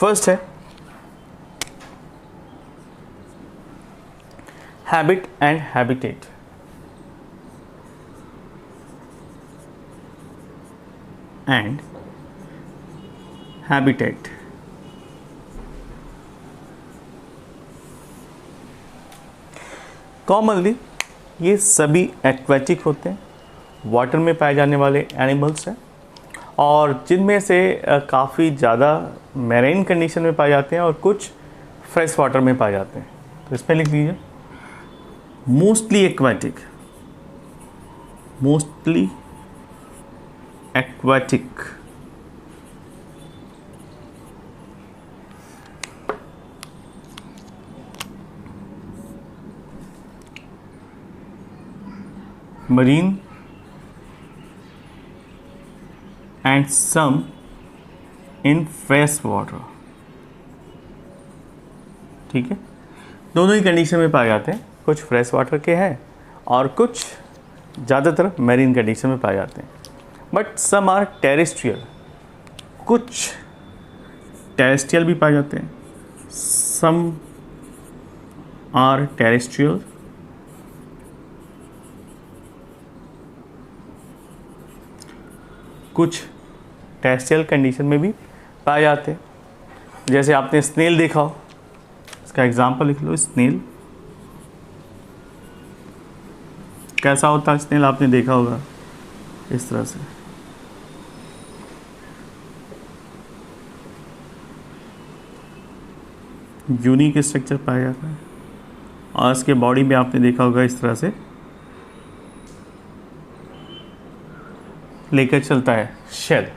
First है habit and habitat. And habitat. Commonly ये सभी एक्वेटिक होते हैं, वाटर में पाए जाने वाले एनिमल्स हैं, और जिनमें से काफ़ी ज़्यादा मैरीन कंडीशन में पाए जाते हैं और कुछ फ्रेश वाटर में पाए जाते हैं। तो इसमें लिख लीजिए mostly aquatic, mostly aquatic. Marine and some in fresh water. ठीक है, दोनों ही कंडीशन में पाए जाते हैं, कुछ फ्रेश वाटर के हैं और कुछ ज़्यादातर मैरीन कंडीशन में पाए जाते हैं। बट सम आर टेरेस्ट्रियल, कुछ टेरेस्ट्रियल भी पाए जाते हैं। सम आर टेरेस्ट्रियल, कुछ टेरेस्ट्रियल कंडीशन में भी पाए जाते हैं। जैसे आपने स्नेल देखा हो, इसका एग्जांपल लिख लो। स्नेल कैसा होता है? स्नेल आपने देखा होगा इस तरह से। यूनिक स्ट्रक्चर पाया जाता है और इसके बॉडी में आपने देखा होगा इस तरह से लेकर चलता है शेल,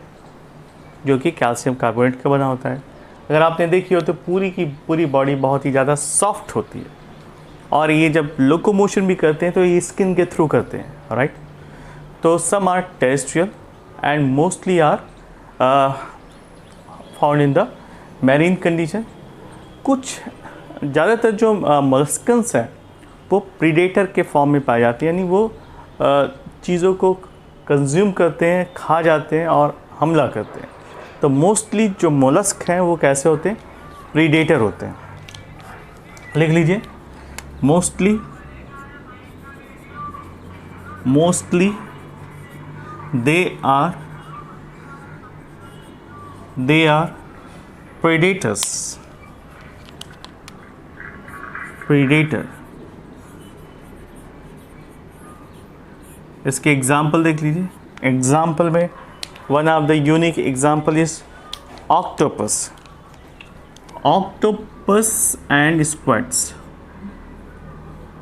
जो कि कैल्शियम कार्बोनेट का बना होता है। अगर आपने देखी हो तो पूरी की पूरी बॉडी बहुत ही ज़्यादा सॉफ्ट होती है, और ये जब लोकोमोशन भी करते हैं तो ये स्किन के थ्रू करते हैं, राइट। तो some are terrestrial and mostly are found in the marine condition. कुछ ज़्यादातर जो मोलस्कन्स हैं वो प्रीडेटर के फॉर्म में पाए जाते हैं, यानी वो चीज़ों को कंज्यूम करते हैं, खा जाते हैं और हमला करते हैं। तो मोस्टली जो मोलस्क हैं वो कैसे होते हैं? प्रीडेटर होते हैं। लिख लीजिए mostly they are predators. Predator. इसके एग्जाम्पल देख लीजिए। एग्जाम्पल में one of the unique example is octopus, octopus and squids.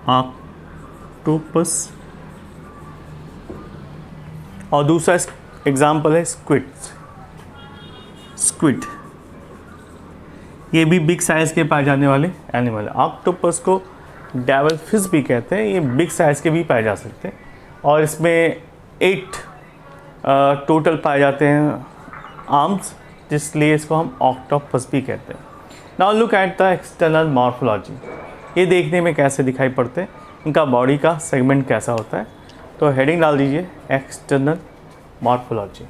Octopus. और दूसरा एग्जाम्पल है स्क्विड्स। स्क्विड ये भी बिग साइज के पाए जाने वाले एनिमल है। ऑक्टोपस को डेविल फिश भी कहते हैं, ये बिग साइज के भी पाए जा सकते हैं, और इसमें 8 टोटल पाए जाते हैं आर्म्स, जिसलिए इसको हम ऑक्टोपस भी कहते हैं। Now look at the external morphology. ये देखने में कैसे दिखाई पड़ते हैं, इनका बॉडी का सेगमेंट कैसा होता है। तो हेडिंग डाल दीजिए external morphology.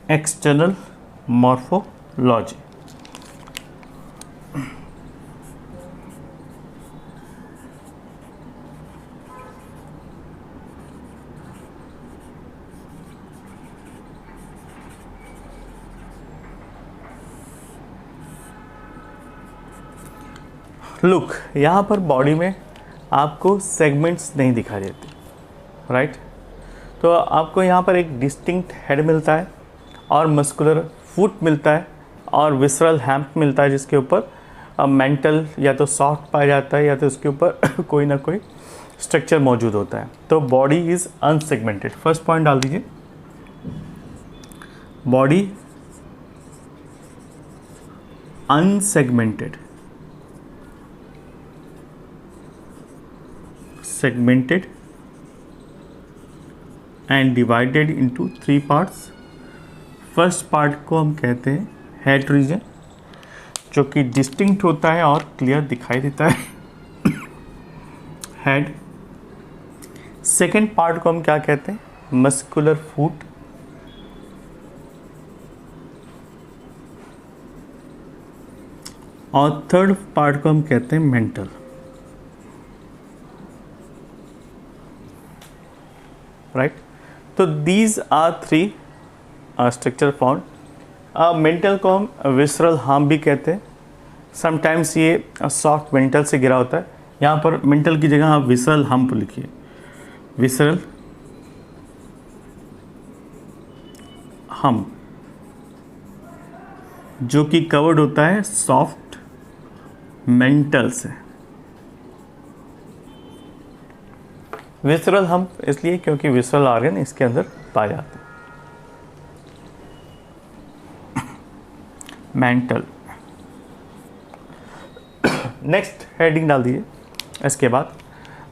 External morphology. Look, यहाँ पर बॉडी में आपको सेगमेंट्स नहीं दिखाई देते, राइट। तो आपको यहाँ पर एक डिस्टिंक्ट हेड मिलता है और मस्कुलर फुट मिलता है और विसरल हैम्प मिलता है, जिसके ऊपर मेंटल या तो सॉफ्ट पाया जाता है या तो उसके ऊपर कोई ना कोई स्ट्रक्चर मौजूद होता है। तो body is unsegmented. First point डाल दीजिए, body unsegmented. segmented and divided into 3 parts। First part को हम कहते हैं हेड रीजन, जो कि डिस्टिंक्ट होता है और क्लियर दिखाई देता है। हेड। सेकेंड पार्ट को हम क्या कहते हैं? Muscular foot. और थर्ड पार्ट को हम कहते हैं मेंटल। राइट, तो these are three structure found. Mantle को हम विसरल हार्म भी कहते हैं। समटाइम्स ये सॉफ्ट मेंटल से गिरा होता है। यहाँ पर मेंटल की जगह आप विसरल हम्प लिखिए, विसरल हम, जो कि कवर्ड होता है सॉफ्ट मेंटल से। विसरल हम्प इसलिए क्योंकि विसरल ऑर्गन इसके अंदर पाए जाते हैं। मेंटल। नेक्स्ट हेडिंग डाल दीजिए। इसके बाद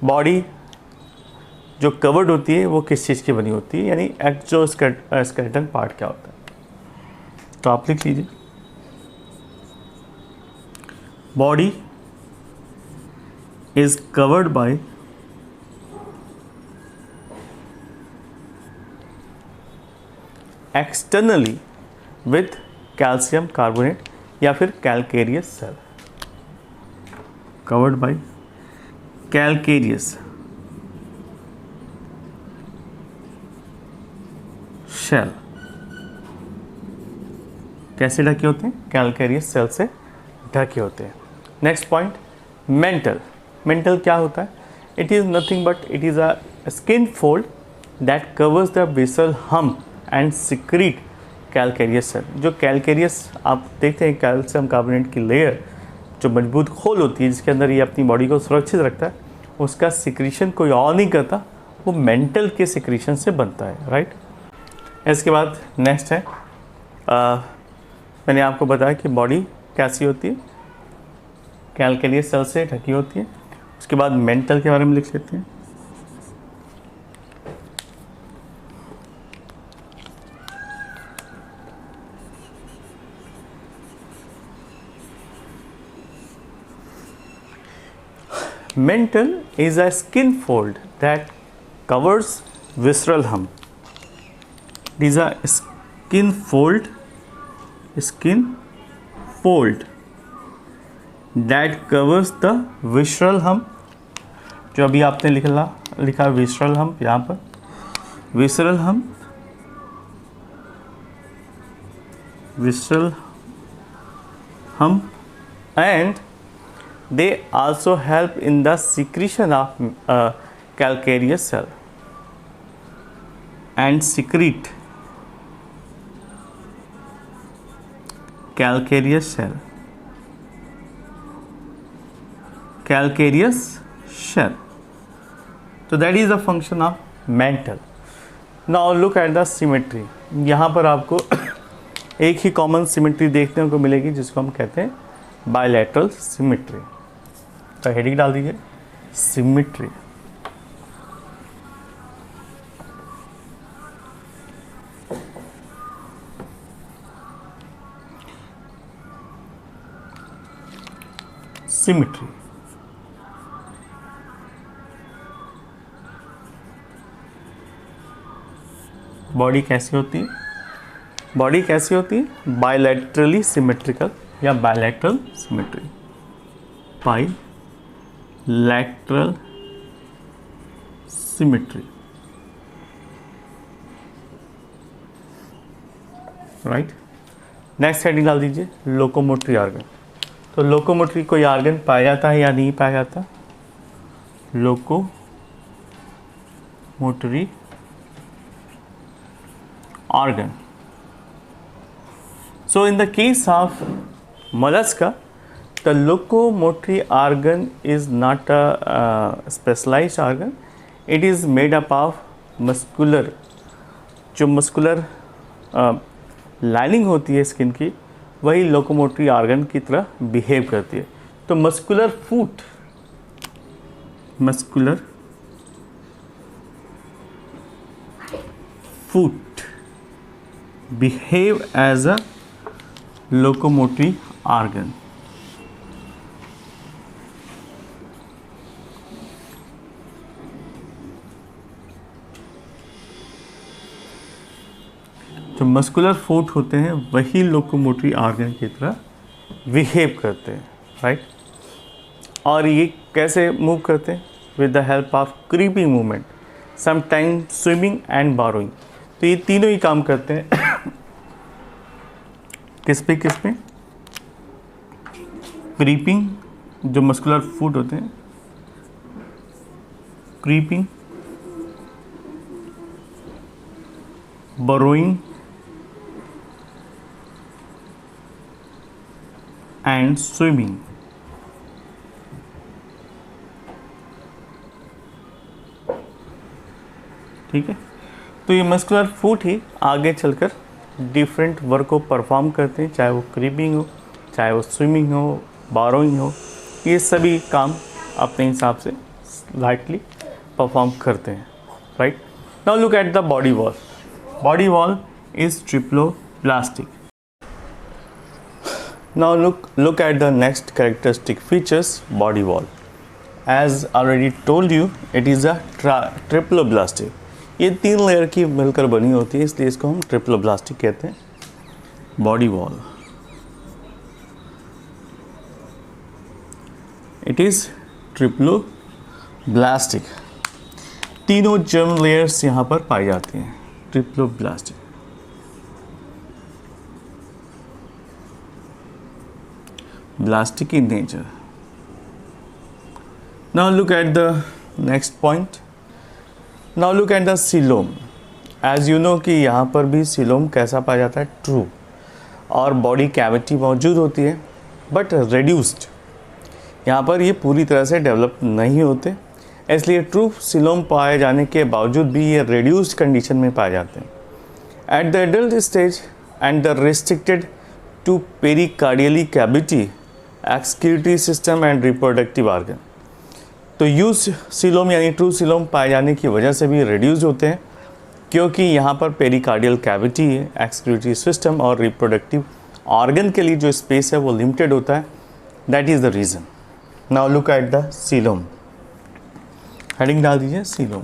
बॉडी जो कवर्ड होती है वो किस चीज़ की बनी होती है, यानी एक्सोस्केलेटन पार्ट क्या होता है, तो आप लिख लीजिए। Body is covered by externally with calcium carbonate या फिर calcareous shell. Covered by calcareous shell. कैसे ढके होते हैं? कैलकेरियस सेल से ढके होते हैं। Next point, mental. मेंटल क्या होता है? It is nothing but it is a skin fold that covers the basal hump and secrete calcareous shell. जो कैलकेरियस आप देखते हैं, कैल्शियम कार्बोनेट की लेयर जो मजबूत खोल होती है जिसके अंदर ये अपनी बॉडी को सुरक्षित रखता है, उसका सिक्रीशन कोई और नहीं करता, वो मेंटल के सिक्रीशन से बनता है। राइट, इसके बाद नेक्स्ट है, मैंने आपको बताया कि बॉडी कैसी होती है, कैलकेरियस सेल से ढकी होती है। उसके बाद मेंटल के बारे में लिख लेते हैं। Mental is a skin fold that covers visceral hump. It is a skin fold that covers the visceral hump. जो अभी आपने लिखा visceral hump, यहाँ पर visceral hump and they also help in the secretion of calcareous cell and secrete calcareous shell. So that is the function of mental. Now look at the symmetry. यहाँ पर आपको एक ही कॉमन सिमेट्री देखने को मिलेगी जिसको हम कहते हैं बायलैटरल सिमेट्री। तो हेडिंग डाल दीजिए, सिमेट्री। सिमेट्री बॉडी कैसी होती है? बॉडी कैसी होती है? बायलैटरली सिमेट्रिकल या bilateral symmetry. Bilateral symmetry. Right, next heading डाल दीजिए, लोकोमोटरी ऑर्गन। तो लोकोमोटरी कोई ऑर्गन पाया जाता है या नहीं पाया जाता? Locomotory organ. So in the case of mollusca, the locomotory organ is not a specialized organ. It is made up of muscular, जो muscular लाइनिंग होती है स्किन की, वही लोकोमोटरी ऑर्गन की तरह बिहेव करती है। तो muscular foot behave as a locomotory organ. जो मस्कुलर फूट होते हैं वही लोकोमोटरी ऑर्गन की तरह बिहेव करते हैं, राइट। और ये कैसे मूव करते हैं? With the help of creeping movement, sometime swimming and burrowing. तो ये तीनों ही काम करते हैं किस पे क्रीपिंग, जो मस्कुलर फूट होते हैं, क्रीपिंग, burrowing and swimming। ठीक है, तो ये मस्कुलर फूट ही आगे चलकर डिफरेंट वर्क को परफॉर्म करते हैं, चाहे वो क्रीपिंग हो, चाहे वो स्विमिंग हो, बारोइंग हो, ये सभी काम अपने हिसाब से लाइटली परफॉर्म करते हैं, right. Now look at the body wall. Body wall is triploblastic. Now look at the next characteristic features body wall. As already told you, it is a triploblastic. ये 3 लेयर की मिलकर बनी होती है, इसलिए इसको हम ट्रिप्लोब्लास्टिक कहते हैं। Body wall, it is triploblastic. तीनों जर्म लेयर्स यहाँ पर पाई जाती हैं। Triploblastic, blastic in nature. Now look at the next point. Now look at the coelom. As you know कि यहाँ पर भी coelom कैसा पाया जाता है? ट्रू। और बॉडी कैविटी मौजूद होती है बट रेड्यूस्ड। यहाँ पर ये पूरी तरह से डेवलप नहीं होते, इसलिए ट्रू सीलोम पाए जाने के बावजूद भी ये रेड्यूस्ड कंडीशन में पाए जाते हैं। At the adult stage and the restricted to pericardial cavity, excretory system and reproductive organ. तो यूज सीलोम यानी ट्रू सीलोम पाए जाने की वजह से भी रेड्यूस्ड होते हैं, क्योंकि यहाँ पर पेरिकार्डियल कैविटी है, एक्सक्रीटरी सिस्टम और रिप्रोडक्टिव ऑर्गन के लिए जो स्पेस है वो लिमिटेड होता है। That is the reason. Now look at the coelom. Heading डाल दीजिए सीलोम।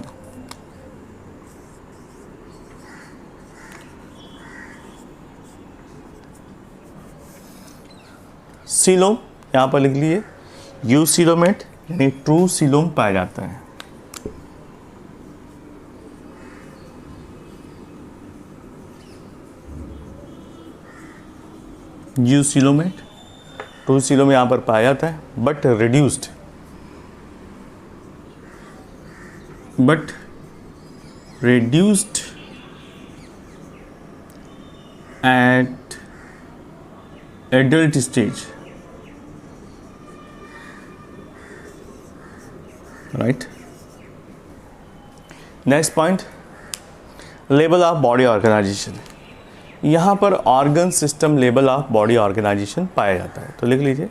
सीलोम यहाँ पर लिख लीजिए, यूसीलोमेट यानी ट्रू सीलोम पाया जाता है। यूसीलोमेट, ट्रू सीलोम यहाँ पर पाया जाता है but reduced, at adult stage, right? Next point, level of body organization. यहाँ पर organ system level of body organization पाया जाता है, तो लिख लीजिए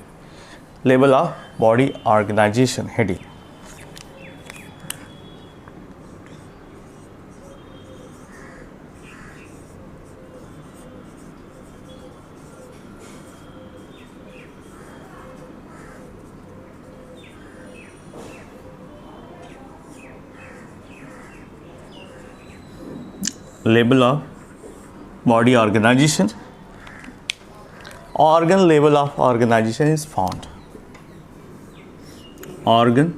level of body organization heading. Level of body organization. Organ level of organization is found. Organ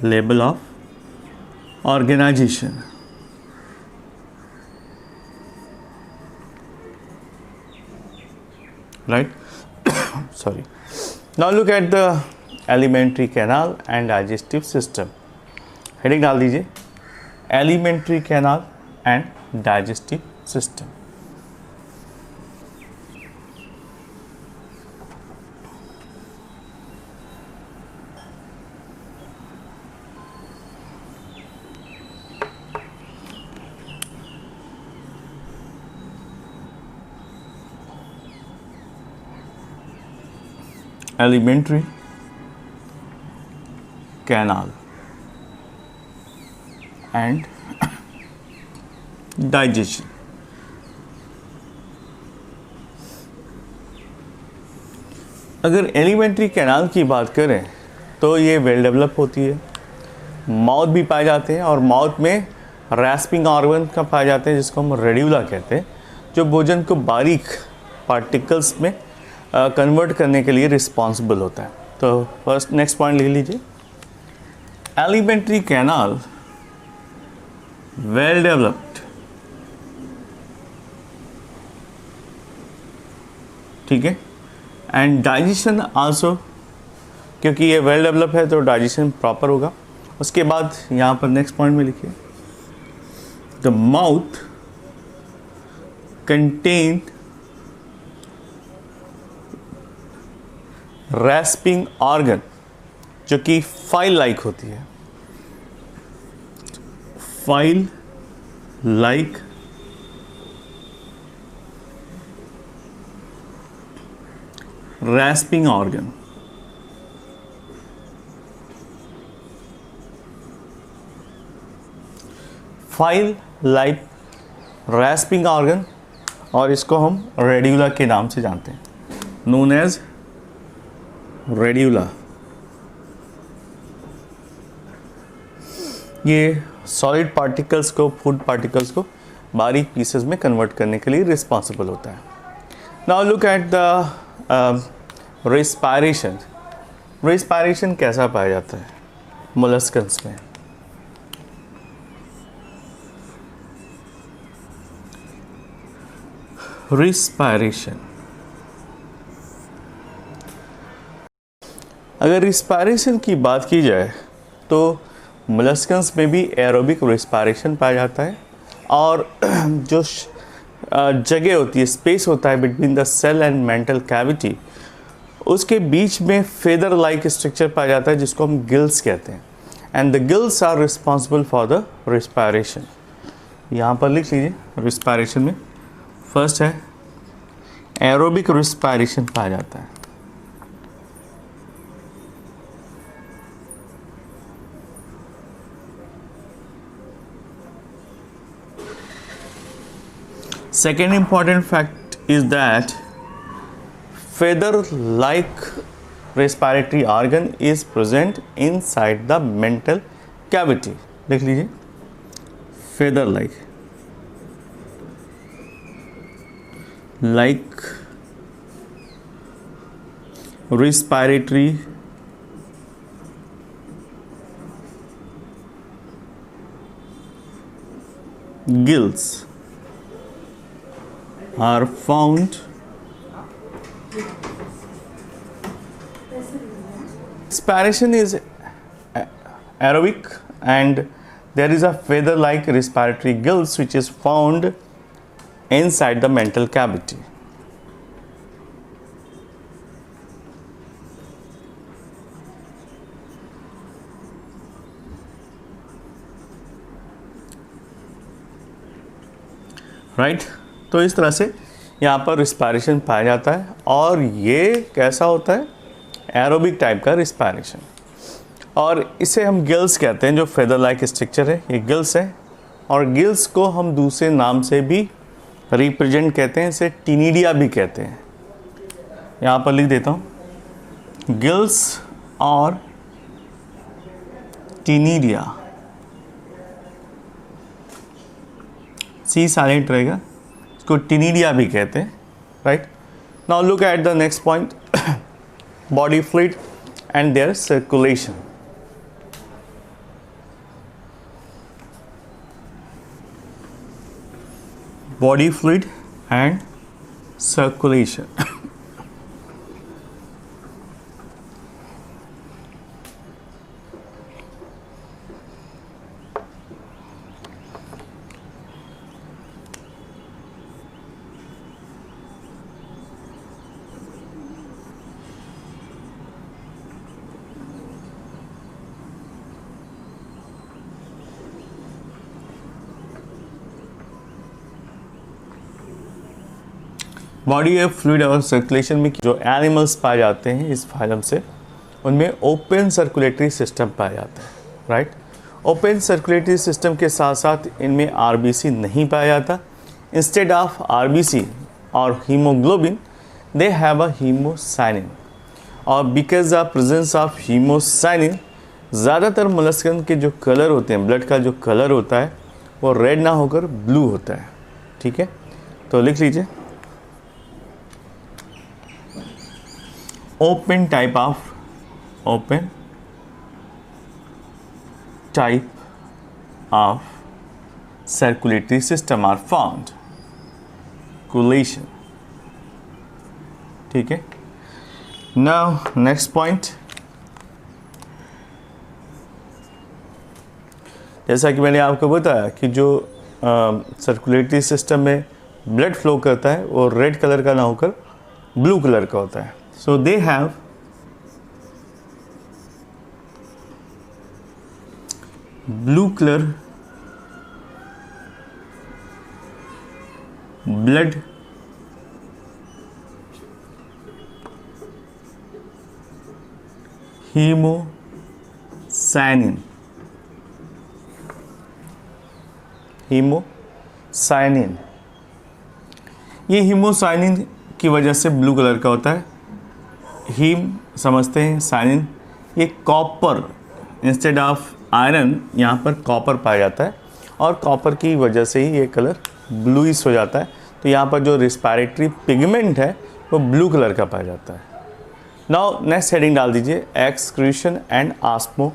level of organization. Right? Sorry. Now look at the alimentary canal and digestive system. Heading डाल दीजिए alimentary canal and digestive system. Alimentary canal and digestion. अगर alimentary canal की बात करें तो ये well develop होती है, माउथ भी पाए जाते हैं और माउथ में रैस्पिंग ऑर्गन का पाए जाते हैं जिसको हम रेड्यूला कहते हैं, जो भोजन को बारीक पार्टिकल्स में कन्वर्ट करने के लिए रिस्पॉन्सिबल होता है। तो फर्स्ट नेक्स्ट पॉइंट लिख लीजिए, एलिमेंट्री कैनाल वेल डेवलप्ड, ठीक है, एंड डाइजेशन आल्सो, क्योंकि ये वेल डेवलप है तो डाइजेशन प्रॉपर होगा। उसके बाद यहाँ पर नेक्स्ट पॉइंट में लिखिए, द माउथ कंटेन रैस्पिंग ऑर्गन, जो कि फाइल लाइक होती है, file like रैस्पिंग organ. File like रैस्पिंग organ, और इसको हम रेड्यूला के नाम से जानते हैं, नोन एज रेड्यूला। ये सॉलिड पार्टिकल्स को, फूड पार्टिकल्स को बारीक पीसेस में कन्वर्ट करने के लिए रिस्पॉन्सिबल होता है। Now look at the respiration. Respiration कैसा पाया जाता है मोलस्कन्स में? रिस्पायरेशन, अगर रिस्पायरेशन की बात की जाए तो मोलस्कन्स में भी एरोबिक रिस्पायरेशन पाया जाता है, और जो जगह होती है, स्पेस होता है between the shell and mantle cavity, उसके बीच में फेदर लाइक स्ट्रक्चर पाया जाता है जिसको हम गिल्स कहते हैं, and the gills are responsible for the respiration. यहाँ पर लिख लीजिए, रिस्पायरेशन में फर्स्ट है एरोबिक रिस्पायरेशन पाया जाता है। Second important fact is that feather-like respiratory organ is present inside the mental cavity. लिख लीजिए, feather-like, like respiratory gills are found respiration is aerobic, and there is a feather like respiratory gills which is found inside the mental cavity. Right तो इस तरह से यहाँ पर respiration पाया जाता है, और ये कैसा होता है? एरोबिक टाइप का रिस्पायरेशन, और इसे हम गिल्स कहते हैं। जो फेदर लाइक स्ट्रक्चर है ये गिल्स है, और गिल्स को हम दूसरे नाम से भी रिप्रेजेंट कहते हैं, इसे टिनिडिया भी कहते हैं। यहाँ पर लिख देता हूँ, गिल्स और टिनिडिया, सी साइलेंट रहेगा, इसको टिनिडिया भी कहते हैं। Right now look at the next point, body fluid and their circulation. Body fluid and circulation. Body of fluid और सर्कुलेशन में जो एनिमल्स पाए जाते हैं इस फाइलम से, उनमें ओपन सर्कुलेटरी सिस्टम पाया जाता है। राइट ओपन सर्कुलेटरी सिस्टम के साथ साथ इनमें आरबीसी नहीं पाया जाता। इंस्टेड ऑफ आरबीसी और haemoglobin they have a haemocyanin, और because of presence of haemocyanin ज़्यादातर मोलस्कन के जो कलर होते हैं, ब्लड का जो कलर होता है वो रेड ना होकर ब्लू होता है, ठीक है। तो लिख लीजिए open type of circulatory system are found, coagulation, ठीक है। नाउ नेक्स्ट पॉइंट, जैसा कि मैंने आपको बताया कि जो सर्कुलेटरी सिस्टम में ब्लड फ्लो करता है वो रेड कलर का ना होकर ब्लू कलर का होता है। So they have blue colour blood haemocyanin ये हीमोसाइनिन की वजह से ब्लू कलर का होता है। हीम समझते हैं, साइनिन ये कॉपर, इंस्टेड ऑफ आयरन यहाँ पर कॉपर पाया जाता है और कॉपर की वजह से ही ये कलर ब्लूइश हो जाता है। तो यहाँ पर जो रिस्पायरेटरी पिगमेंट है वो ब्लू कलर का पाया जाता है। नाउ नेक्स्ट हेडिंग डाल दीजिए excretion and osmo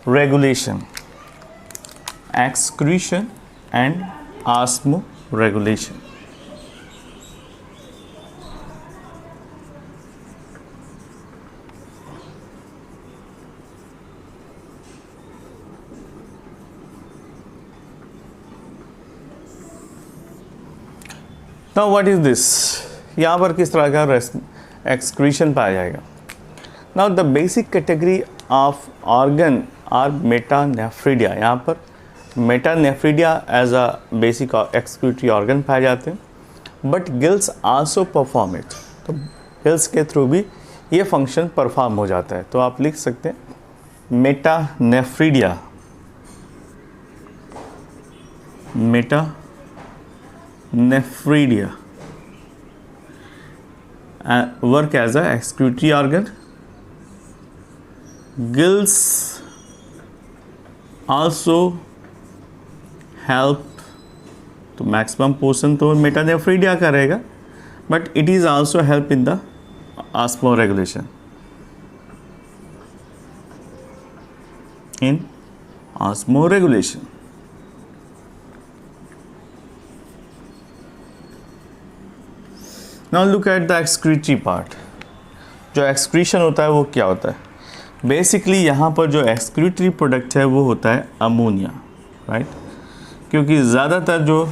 regulation. Excretion and osmoregulation. Now what is this, यहाँ पर किस तरह का एक्सक्रीशन पाया जाएगा। Now the basic category of organ are metanephridia. यहाँ पर metanephridia as a basic excretory organ पाए जाते हैं, but gills also perform it. तो गिल्स के थ्रू भी ये फंक्शन परफॉर्म हो जाता है। तो आप लिख सकते हैं metanephridia, metanephridia work as a excretory organ. Gills also help, तो मैक्सिमम पोर्शन तो मेटानेफ्रिडिया का रहेगा, but it is also help in the osmo regulation, in osmo regulation. Now look at the excretory part. जो excretion होता है वो क्या होता है? बेसिकली यहाँ पर जो एक्सक्रीटरी प्रोडक्ट है वो होता है अमोनिया, राइट। क्योंकि ज़्यादातर जो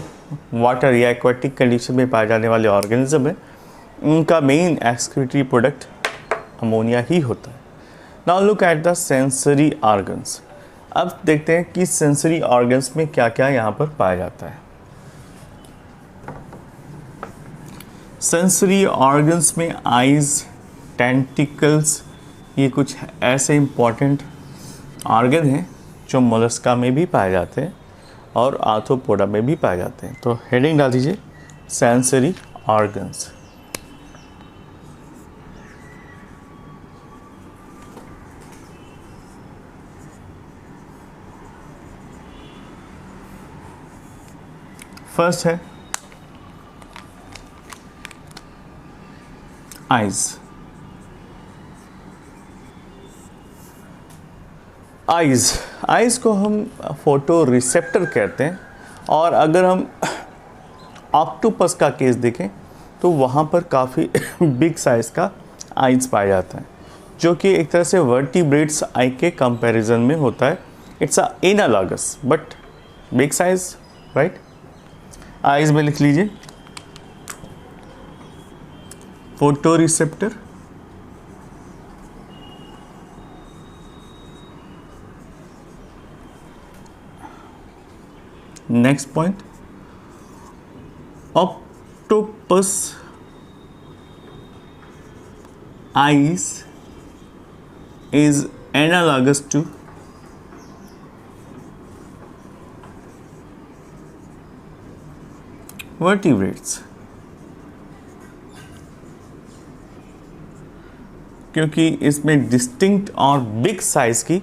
वाटर या एक्वाटिक कंडीशन में पाए जाने वाले ऑर्गेनिज्म है उनका मेन एक्सक्रीटरी प्रोडक्ट अमोनिया ही होता है। Now look at the sensory organs. अब देखते हैं कि सेंसरी ऑर्गन्स में क्या क्या यहाँ पर पाया जाता है। सेंसरी ऑर्गन्स में आइज़, टेंटिकल्स, ये कुछ ऐसे इम्पॉर्टेंट ऑर्गन हैं जो मोलस्का में भी पाए जाते हैं और आर्थ्रोपोडा में भी पाए जाते हैं। तो हेडिंग डाल दीजिए सेंसरी ऑर्गन्स। फर्स्ट है आइज। आइज को हम फोटो रिसेप्टर कहते हैं, और अगर हम ऑक्टोपस का केस देखें तो वहाँ पर काफ़ी बिग साइज़ का आइज पाया जाता है, जो कि एक तरह से वर्टिब्रेट्स आई के कंपैरिजन में होता है। It's a analogous but big size, right. Eyes में लिख लीजिए photo receptor, next point octopus eyes is analogous to vertebrates, क्योंकि इसमें डिस्टिंक्ट और बिग साइज की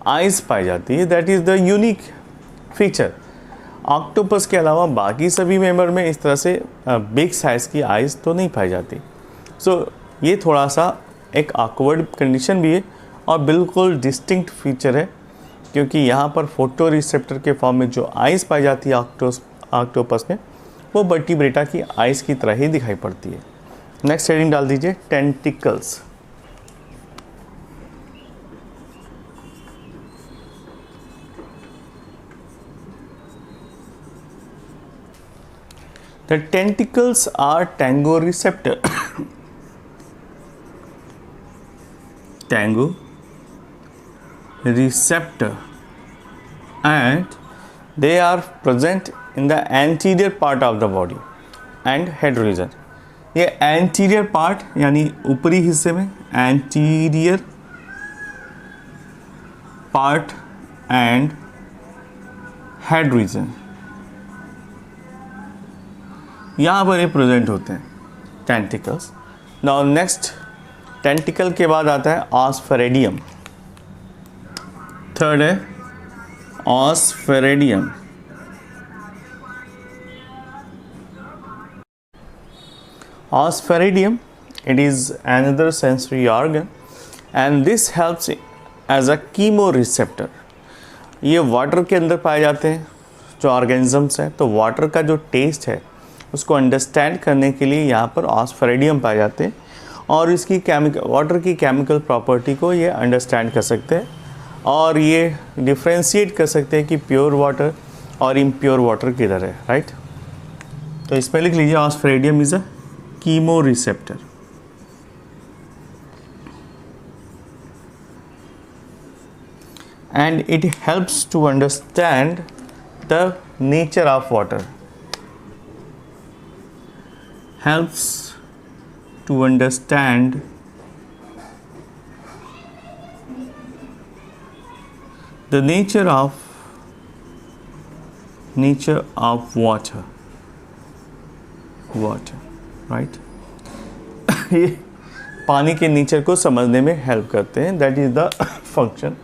आइज पाई जाती है। That is the unique feature octopus के अलावा बाकी सभी मेंबर में इस तरह से बिग साइज़ की आइज़ तो नहीं पाई जाती। सो ये थोड़ा सा एक ऑकवर्ड कंडीशन भी है और बिल्कुल डिस्टिंक्ट फीचर है, क्योंकि यहाँ पर फोटो रिसेप्टर के फॉर्म में जो आइज़ पाई जाती है ऑक्टोपस में, वो वर्टिब्रेटा की आइज़ की तरह ही दिखाई पड़ती है। नेक्स्ट हेडिंग डाल दीजिए, tentacles. The tentacles are tango receptor. Tango receptor, and they are present in the anterior part of the body and head region. ये anterior part यानी ऊपरी हिस्से में, anterior part and head region, यहाँ पर ये प्रेजेंट होते हैं टेंटिकल्स। नाउ नेक्स्ट, टेंटिकल के बाद आता है ऑस्फेरेडियम। थर्ड है ऑस्फेरेडियम। ऑस्फेरेडियम, it is another sensory organ and this helps as a chemoreceptor। ये वाटर के अंदर पाए जाते हैं जो ऑर्गेनिजम्स हैं, तो वाटर का जो टेस्ट है उसको अंडरस्टैंड करने के लिए यहाँ पर ऑस्फेरेडियम पाए जाते हैं और इसकी वाटर की केमिकल प्रॉपर्टी को ये अंडरस्टैंड कर सकते हैं और ये डिफ्रेंशिएट कर सकते हैं कि प्योर वाटर और इम्प्योर वाटर किधर है, राइट। तो इसमें लिख लीजिए, osphradium is a chemoreceptor. and it helps to understand the nature of water, helps to understand the nature of water, right। ये पानी के नेचर को समझने में हेल्प करते हैं, दैट इज द फंक्शन